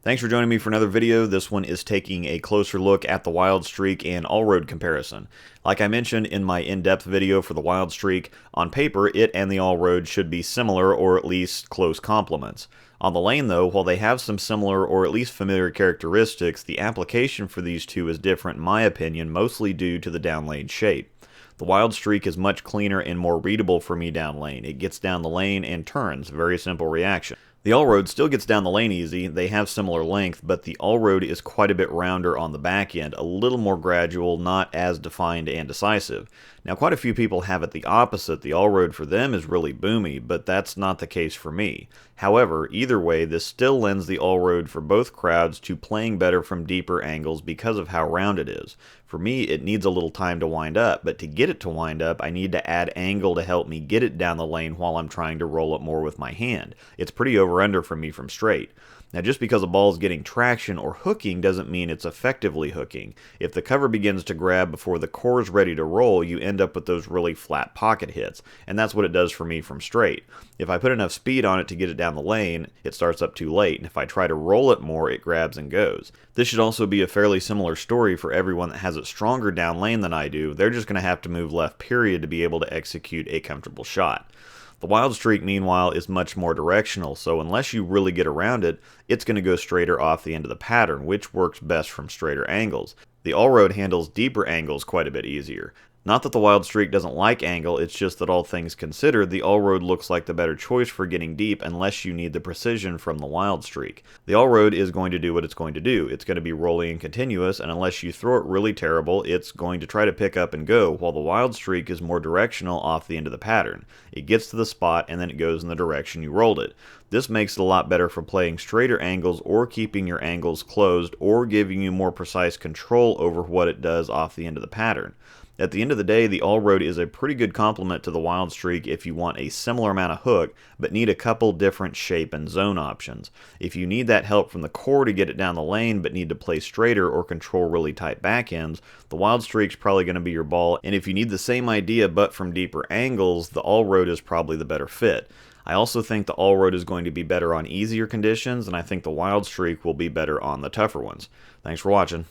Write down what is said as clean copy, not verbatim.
Thanks for joining me for another video. This one is taking a closer look at the Wild Streak and All-Road comparison. Like I mentioned in my in-depth video for the Wild Streak, on paper it and the All-Road should be similar or at least close complements. On the lane though, while they have some similar or at least familiar characteristics, the application for these two is different in my opinion, mostly due to the down lane shape. The Wild Streak is much cleaner and more readable for me down lane. It gets down the lane and turns, very simple reaction. The All-Road still gets down the lane easy, they have similar length, but the All-Road is quite a bit rounder on the back end, a little more gradual, not as defined and decisive. Now quite a few people have it the opposite, the All-Road for them is really boomy, but that's not the case for me. However, either way, this still lends the All-Road for both crowds to playing better from deeper angles because of how round it is. For me, it needs a little time to wind up, but to get it to wind up, I need to add angle to help me get it down the lane while I'm trying to roll it more with my hand. It's pretty over-under for me from straight. Now just because a ball is getting traction or hooking doesn't mean it's effectively hooking. If the cover begins to grab before the core is ready to roll, you end up with those really flat pocket hits, and that's what it does for me from straight. If I put enough speed on it to get it down the lane, it starts up too late, and if I try to roll it more, it grabs and goes. This should also be a fairly similar story for everyone that has it stronger down lane than I do. They're just going to have to move left period to be able to execute a comfortable shot. The Wild Streak, meanwhile, is much more directional, so unless you really get around it, it's going to go straighter off the end of the pattern, which works best from straighter angles. The All-Road handles deeper angles quite a bit easier. Not that the Wild Streak doesn't like angle, it's just that all things considered, the All-Road looks like the better choice for getting deep unless you need the precision from the Wild Streak. The All-Road is going to do what it's going to do. It's going to be rolling and continuous, and unless you throw it really terrible, it's going to try to pick up and go, while the Wild Streak is more directional off the end of the pattern. It gets to the spot, and then it goes in the direction you rolled it. This makes it a lot better for playing straighter angles or keeping your angles closed or giving you more precise control over what it does off the end of the pattern. At the end of the day, the All-Road is a pretty good complement to the Wild Streak if you want a similar amount of hook, but need a couple different shape and zone options. If you need that help from the core to get it down the lane, but need to play straighter or control really tight backends, the Wild Streak's probably going to be your ball, and if you need the same idea but from deeper angles, the All-Road is probably the better fit. I also think the All-Road is going to be better on easier conditions, and I think the Wild Streak will be better on the tougher ones. Thanks for watching.